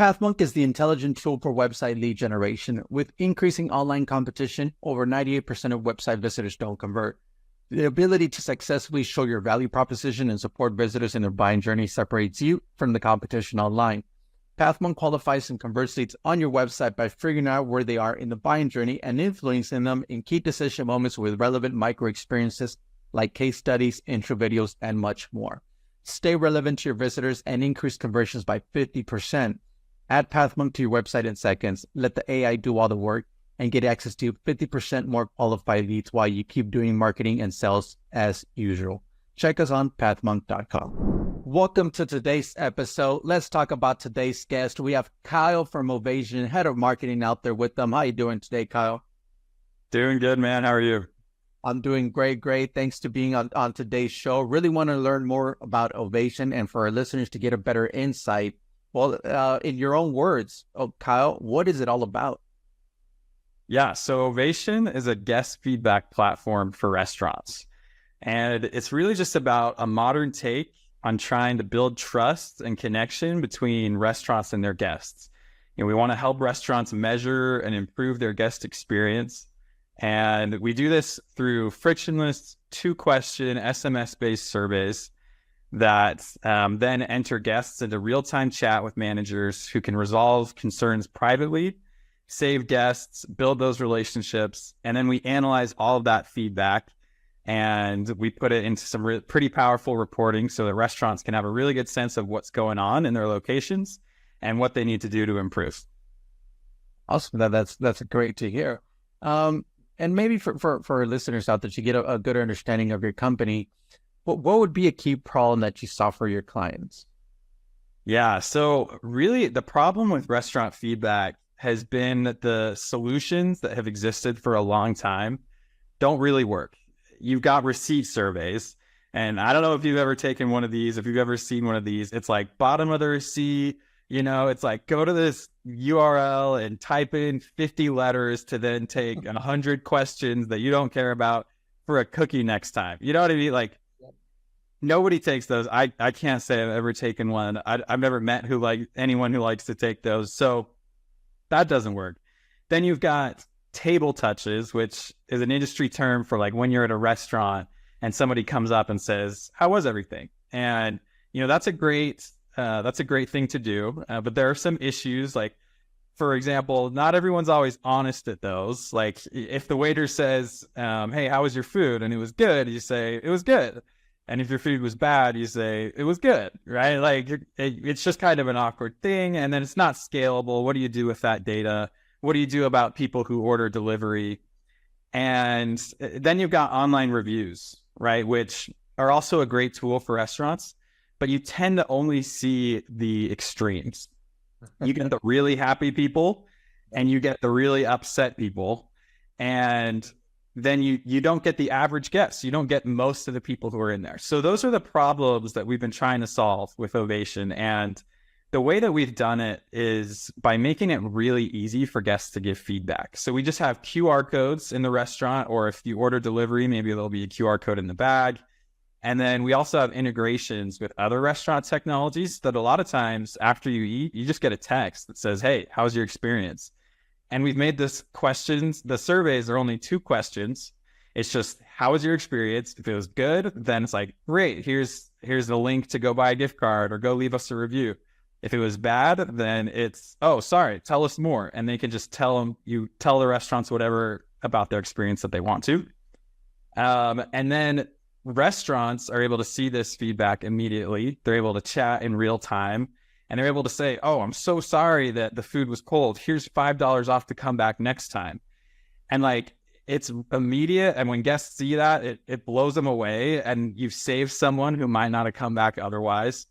Pathmonk is the intelligent tool for website lead generation. With increasing online competition, over 98% of website visitors don't convert. The ability to successfully show your value proposition and support visitors in their buying journey separates you from the competition online. Pathmonk qualifies and converts leads on your website by figuring out where they are in the buying journey and influencing them in key decision moments with relevant micro experiences like case studies, intro videos, and much more. Stay relevant to your visitors and increase conversions by 50%. Add Pathmonk to your website in seconds, let the AI do all the work, and get access to 50% more qualified leads while you keep doing marketing and sales as usual. Check us on pathmonk.com. Welcome to today's episode. Let's talk about today's guest. We have Kyle from Ovation, head of marketing out there with them. How you doing today, Kyle? Doing good, man. How are you? I'm doing great. Thanks to being on today's show. Really want to learn more about Ovation and for our listeners to get a better insight. Well, in your own words, Kyle, what is it all about? Yeah, so Ovation is a guest feedback platform for restaurants. And it's really just about a modern take on trying to build trust and connection between restaurants and their guests. We want to help restaurants measure and improve their guest experience. And we do this through frictionless 2-question SMS-based surveys that then enter guests into real-time chat with managers who can resolve concerns privately, save guests, build those relationships, and then we analyze all of that feedback and we put it into some pretty powerful reporting so that restaurants can have a really good sense of what's going on in their locations and what they need to do to improve. Awesome. That's great to hear. And maybe for our listeners out there to get a good understanding of your company, what would be a key problem that you solve for your clients? Yeah, so really the problem with restaurant feedback has been that the solutions that have existed for a long time don't really work. You've got receipt surveys, and I don't know if you've ever taken one of these, if you've ever seen one of these. It's like bottom of the receipt, it's like go to this URL and type in 50 letters to then take 100 questions that you don't care about for a cookie next time. You know what I mean? Like, nobody takes those. I can't say I've ever taken one. I've never met anyone who likes to take those. So that doesn't work. Then you've got table touches, which is an industry term for like when you're at a restaurant and somebody comes up and says, "How was everything?" And that's a great thing to do. But there are some issues. Like, for example, not everyone's always honest at those. Like if the waiter says, "Hey, how was your food?" and it was good, you say it was good. And if your food was bad, you say it was good, right? Like it's just kind of an awkward thing. And then it's not scalable. What do you do with that data? What do you do about people who order delivery? And then you've got online reviews, right? Which are also a great tool for restaurants, but you tend to only see the extremes. You get the really happy people and you get the really upset people. And then you don't get the average guest. You don't get most of the people who are in there. So those are the problems that we've been trying to solve with Ovation. And the way that we've done it is by making it really easy for guests to give feedback. So we just have QR codes in the restaurant, or if you order delivery, maybe there'll be a QR code in the bag. And then we also have integrations with other restaurant technologies that a lot of times after you eat, you just get a text that says, "Hey, how's your experience?" And we've made this questions. The surveys are only 2 questions. It's just, how was your experience? If it was good, then it's like, great, here's the link to go buy a gift card or go leave us a review. If it was bad, then it's, oh, sorry, tell us more. And they can just tell the restaurants whatever about their experience that they want to. And then restaurants are able to see this feedback immediately. They're able to chat in real time. And they're able to say, "Oh, I'm so sorry that the food was cold. Here's $5 off to come back next time." And like, it's immediate. And when guests see that, it blows them away. And you've saved someone who might not have come back otherwise.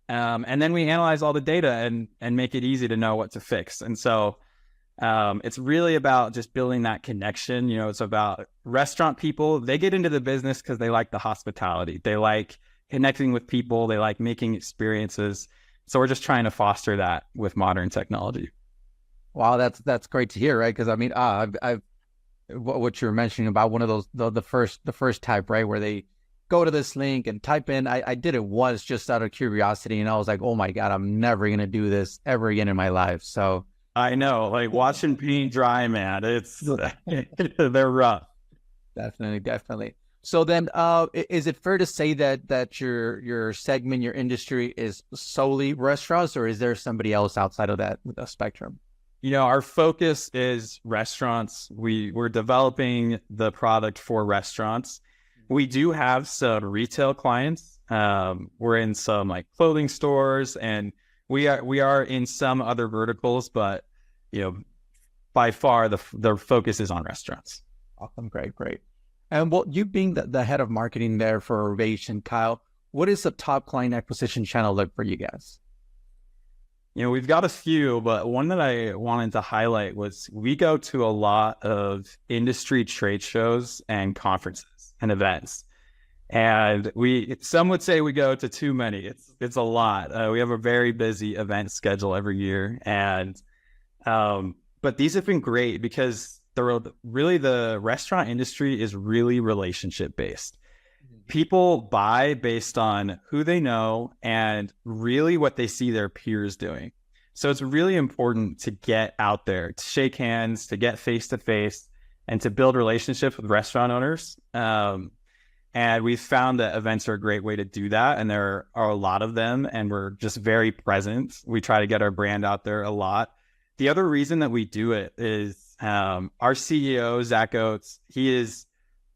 And then we analyze all the data and make it easy to know what to fix. And so it's really about just building that connection. It's about restaurant people. They get into the business because they like the hospitality. They like connecting with people. They like making experiences. So we're just trying to foster that with modern technology. Wow, that's great to hear, right? Because I mean, I've what you were mentioning about one of those the first type, right, where they go to this link and type in. I did it once just out of curiosity, and I was like, oh my God, I'm never going to do this ever again in my life. So I know, like watching paint dry, man, it's, they're rough. definitely, definitely. So then, is it fair to say that your segment, your industry is solely restaurants, or is there somebody else outside of that spectrum? Our focus is restaurants. We're developing the product for restaurants. We do have some retail clients. We're in some like clothing stores, and we are in some other verticals, but by far the focus is on restaurants. Awesome, great, great. And well, you being the head of marketing there for Ovation, Kyle, what is the top client acquisition channel look for you guys? We've got a few, but one that I wanted to highlight was we go to a lot of industry trade shows and conferences and events. And some would say we go to too many. It's a lot. We have a very busy event schedule every year. And, but these have been great because the restaurant industry is really relationship based. People buy based on who they know and really what they see their peers doing. So it's really important to get out there, to shake hands, to get face to face, and to build relationships with restaurant owners. And we've found that events are a great way to do that. And there are a lot of them, and we're just very present. We try to get our brand out there a lot. The other reason that we do it is our CEO, Zach Oates, he is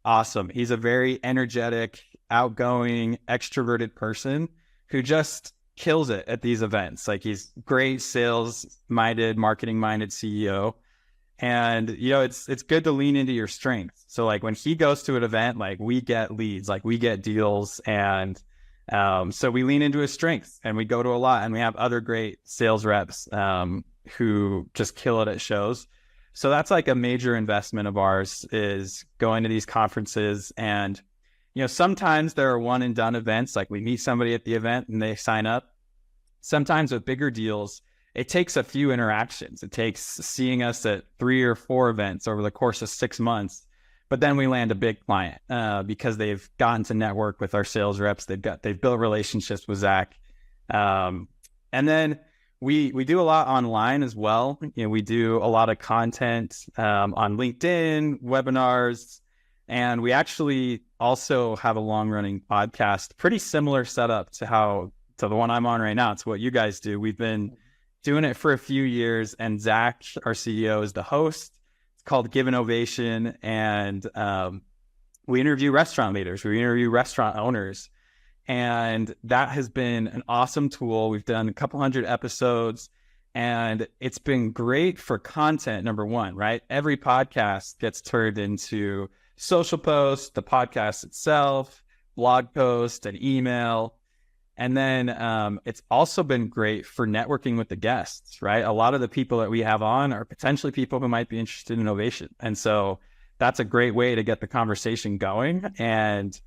awesome. He's a very energetic, outgoing, extroverted person who just kills it at these events. Like, he's great sales-minded, marketing-minded CEO. And, it's good to lean into your strengths. So like when he goes to an event, like we get leads, like we get deals. And so we lean into his strengths and we go to a lot, and we have other great sales reps who just kill it at shows. So that's like a major investment of ours, is going to these conferences. And, sometimes there are one and done events, like we meet somebody at the event and they sign up. Sometimes with bigger deals, it takes a few interactions. It takes seeing us at 3 or 4 events over the course of 6 months. But then we land a big client because they've gotten to network with our sales reps. They've built relationships with Zach. And then we do a lot online as well. We do a lot of content on LinkedIn, webinars, and we actually also have a long-running podcast, pretty similar setup to the one I'm on right now. It's what you guys do. We've been doing it for a few years, and Zach, our CEO, is the host. It's called Give an Ovation, and we interview restaurant leaders. We interview restaurant owners, and that has been an awesome tool. We've done a couple hundred episodes, and it's been great for content, number one, right? Every podcast gets turned into social posts, the podcast itself, blog post, and email. And then it's also been great for networking with the guests, right? A lot of the people that we have on are potentially people who might be interested in Ovation. And so that's a great way to get the conversation going. And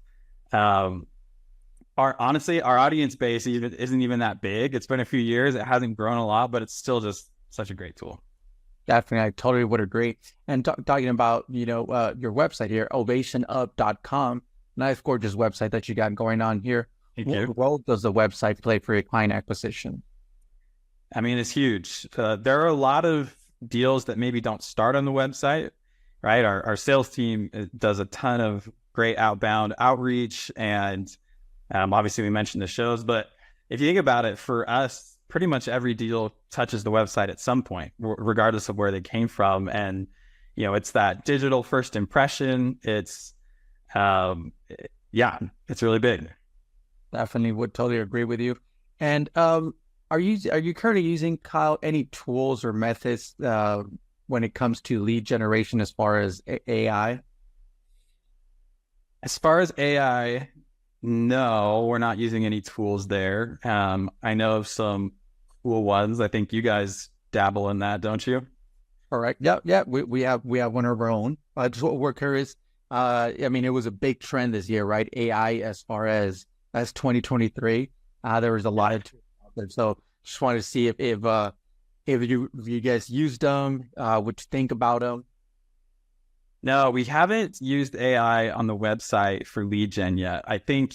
honestly, our audience base isn't even that big. It's been a few years. It hasn't grown a lot, but it's still just such a great tool. Definitely. I totally would agree. And talking about, your website here, ovationup.com, nice, gorgeous website that you got going on here. What role does the website play for your client acquisition? I mean, it's huge. There are a lot of deals that maybe don't start on the website, right? Our sales team does a ton of great outbound outreach, and obviously we mentioned the shows, but if you think about it, for us, pretty much every deal touches the website at some point, regardless of where they came from. And, it's that digital first impression. It's, it's really big. Definitely would totally agree with you. And are you currently using, Kyle, any tools or methods when it comes to lead generation as far as AI? As far as AI, no, we're not using any tools there. I know of some cool ones. I think you guys dabble in that, don't you? Correct. Yeah. We have one of our own. Just what we're curious. It was a big trend this year, right? AI as far as 2023. There was a lot of tools out there. So just wanted to see if you guys used them, what you think about them. No, we haven't used AI on the website for lead gen yet. I think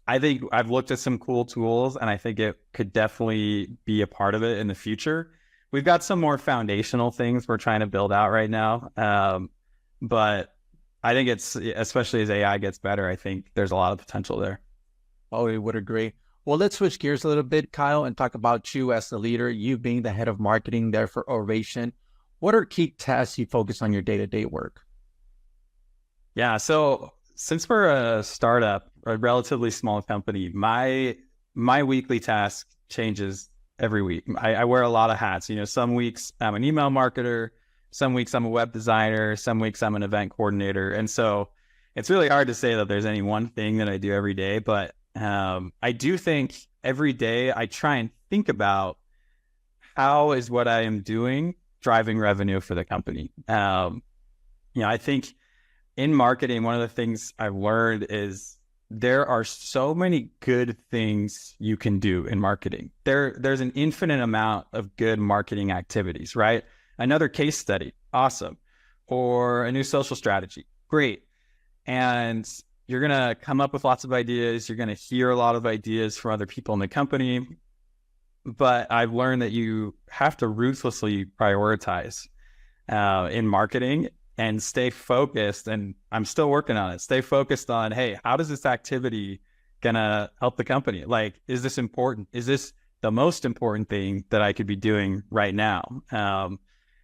I've looked at some cool tools and I think it could definitely be a part of it in the future. We've got some more foundational things we're trying to build out right now. But I think it's, especially as AI gets better, I think there's a lot of potential there. Oh, we would agree. Well, let's switch gears a little bit, Kyle, and talk about you as the leader, you being the head of marketing there for Ovation. What are key tasks you focus on your day-to-day work? Yeah. So since we're a startup, a relatively small company, my weekly task changes every week. I wear a lot of hats. Some weeks I'm an email marketer, some weeks I'm a web designer, some weeks I'm an event coordinator. And so it's really hard to say that there's any one thing that I do every day, but I do think every day I try and think about how is what I am doing driving revenue for the company. I think in marketing, one of the things I've learned is there are so many good things you can do in marketing. There's an infinite amount of good marketing activities, right? Another case study, awesome. Or a new social strategy, great. And you're going to come up with lots of ideas. You're going to hear a lot of ideas from other people in the company. But I've learned that you have to ruthlessly prioritize in marketing and stay focused. And I'm still working on it. Stay focused on, hey, how does this activity gonna help the company? Like, is this important? Is this the most important thing that I could be doing right now?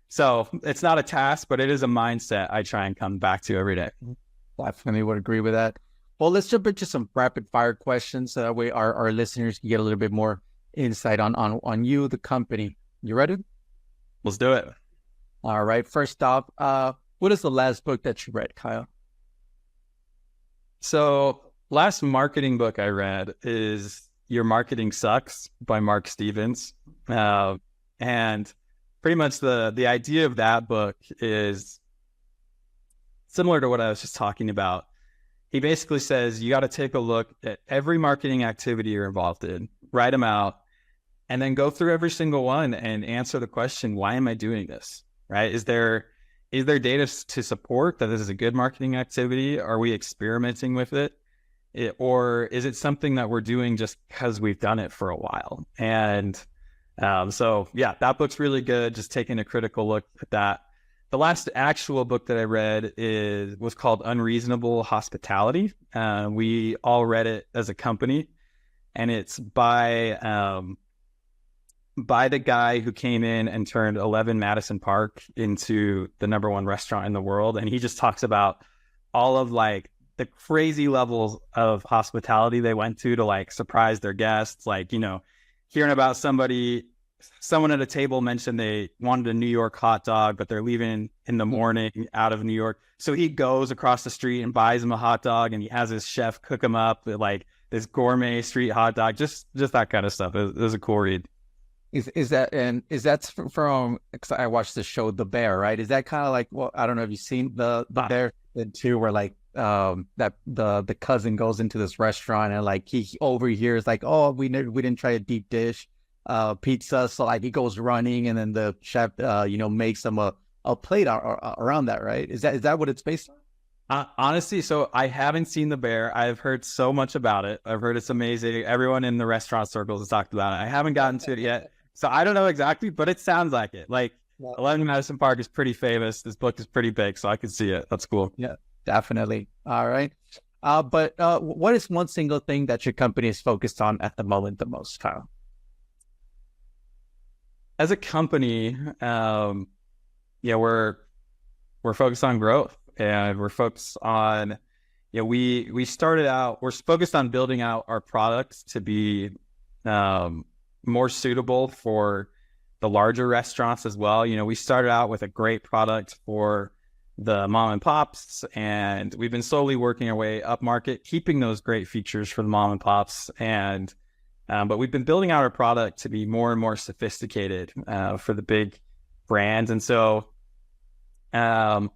So it's not a task, but it is a mindset I try and come back to every day. Definitely would agree with that. Well, let's jump into some rapid fire questions. So that way our listeners can get a little bit more insight on you, the company. You ready? Let's do it. All right. First off, what is the last book that you read, Kyle? So last marketing book I read is Your Marketing Sucks by Mark Stevens. And pretty much the idea of that book is similar to what I was just talking about. He basically says you got to take a look at every marketing activity you're involved in, write them out, and then go through every single one and answer the question, why am I doing this? Right? Is there data to support that this is a good marketing activity? Are we experimenting with it? Or is it something that we're doing just because we've done it for a while? And so, yeah, that book's really good. Just taking a critical look at that. The last actual book that I read was called Unreasonable Hospitality. We all read it as a company, and it's by the guy who came in and turned 11 Madison Park into the #1 restaurant in the world. And he just talks about all of like the crazy levels of hospitality they went to like surprise their guests. Like, hearing about someone at a table mentioned they wanted a New York hot dog, but they're leaving in the morning out of New York. So he goes across the street and buys them a hot dog, and he has his chef cook them up with like this gourmet street hot dog, just that kind of stuff. It was a cool read. Is that from, because I watched the show The Bear, right? Is that kind of like, well, I don't know if you've seen the Bear too, where like that the cousin goes into this restaurant and like he overhears like, oh, we didn't try a deep dish pizza, so like he goes running and then the chef makes him a plate around that, right? Is that what it's based on? Honestly, so I haven't seen The Bear. I've heard so much about it. I've heard it's amazing. Everyone in the restaurant circles has talked about it. I haven't gotten to it yet. So I don't know exactly, but it sounds like it. Like 11 Madison Park is pretty famous. This book is pretty big, so I can see it. That's cool. Yeah, definitely. All right. But what is one single thing that your company is focused on at the moment the most, Kyle? As a company, we're focused on growth, and we're focused on, we started out, we're focused on building out our products to be more suitable for the larger restaurants as well. We started out with a great product for the mom and pops, and we've been slowly working our way up market, keeping those great features for the mom and pops. And but we've been building out our product to be more and more sophisticated for the big brands. And so I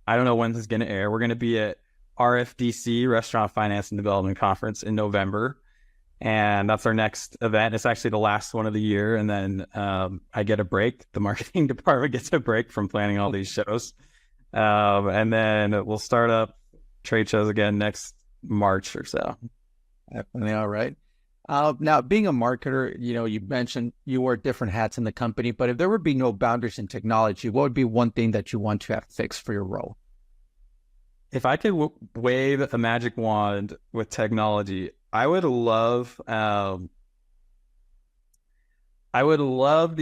don't know when this is going to air. We're going to be at RFDC, Restaurant Finance and Development Conference, in November. And that's our next event. It's actually the last one of the year. And then I get a break. The marketing department gets a break from planning all these shows. And then we'll start up trade shows again next March or so. Definitely. All right. Now, being a marketer, you mentioned you wear different hats in the company, but if there would be no boundaries in technology, what would be one thing that you want to have fixed for your role? If I could wave a magic wand with technology, I would love the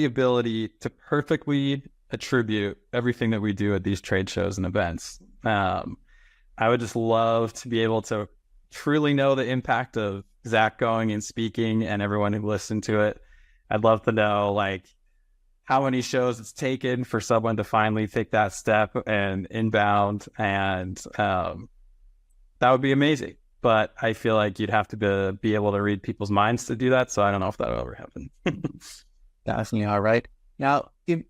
ability to perfectly attribute everything that we do at these trade shows and events. I would just love to be able to truly know the impact of Zach going and speaking and everyone who listened to it. I'd love to know like how many shows it's taken for someone to finally take that step and inbound, and that would be amazing. But I feel like you'd have to be able to read people's minds to do that. So I don't know if that'll ever happen. Definitely. All right. Now, you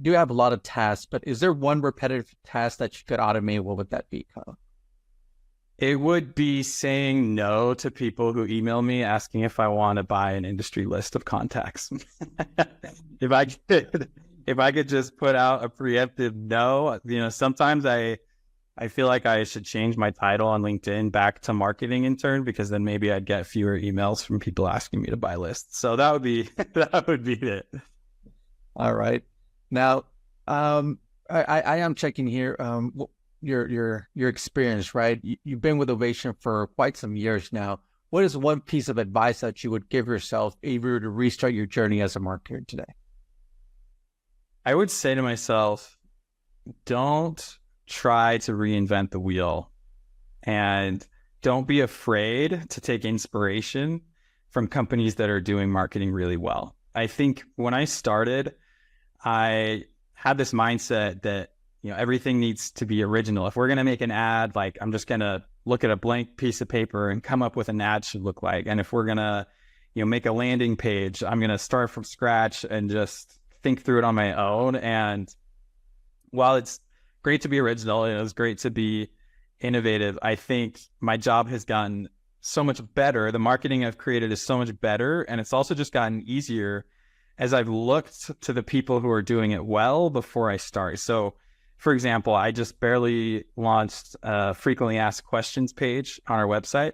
do have a lot of tasks, but is there one repetitive task that you could automate? What would that be, Kyle? It would be saying no to people who email me asking if I want to buy an industry list of contacts. If I could just put out a preemptive no, sometimes I feel like I should change my title on LinkedIn back to marketing intern, because then maybe I'd get fewer emails from people asking me to buy lists. So that would be it. All right. Now, I am checking here. Your experience, right? You've been with Ovation for quite some years now. What is one piece of advice that you would give yourself if you were to restart your journey as a marketer today? I would say to myself, don't try to reinvent the wheel, and don't be afraid to take inspiration from companies that are doing marketing really well. I think when I started, I had this mindset that everything needs to be original. If we're going to make an ad, like I'm just going to look at a blank piece of paper and come up with an ad should look like. And if we're going to, make a landing page, I'm going to start from scratch and just think through it on my own. And while it's great to be original, it's great to be innovative, I think my job has gotten so much better. The marketing I've created is so much better. And it's also just gotten easier as I've looked to the people who are doing it well before I start. So for example, I just barely launched a frequently asked questions page on our website.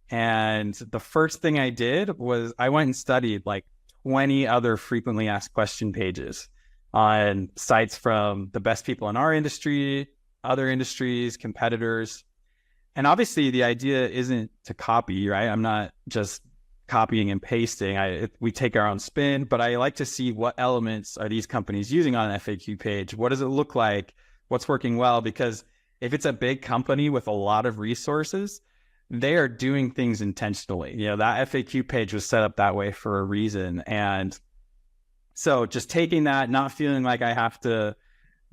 And the first thing I did was I went and studied like 20 other frequently asked question pages on sites from the best people in our industry, other industries, competitors. And obviously the idea isn't to copy, right? I'm not just copying and pasting. We take our own spin, but I like to see what elements are these companies using on an FAQ page. What does it look like? What's working well? Because if it's a big company with a lot of resources, they are doing things intentionally. That FAQ page was set up that way for a reason. And so just taking that, not feeling like I have to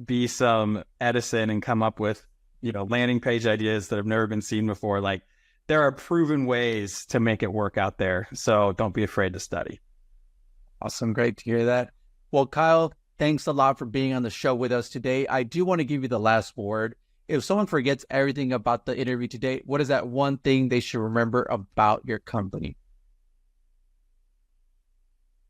be some Edison and come up with, landing page ideas that have never been seen before. Like, there are proven ways to make it work out there. So don't be afraid to study. Awesome. Great to hear that. Well, Kyle, thanks a lot for being on the show with us today. I do want to give you the last word. If someone forgets everything about the interview today, what is that one thing they should remember about your company?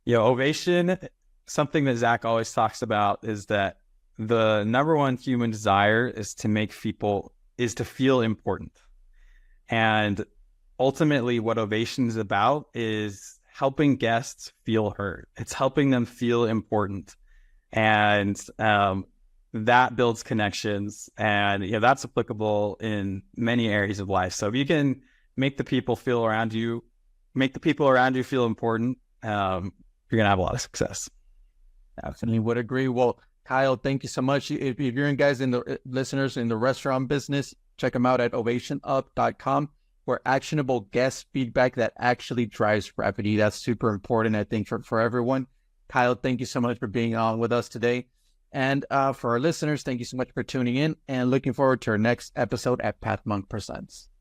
Ovation, something that Zach always talks about is that the number one human desire is to feel important. And ultimately what Ovation is about is helping guests feel heard. It's helping them feel important. And that builds connections. And that's applicable in many areas of life. So if you can make the people around you feel important, you're going to have a lot of success. Definitely would agree. Well, Kyle, thank you so much. If you're listeners in the restaurant business, check them out at ovationup.com for actionable guest feedback that actually drives revenue. That's super important, I think, for everyone. Kyle, thank you so much for being on with us today. And for our listeners, thank you so much for tuning in and looking forward to our next episode at Pathmonk Presents.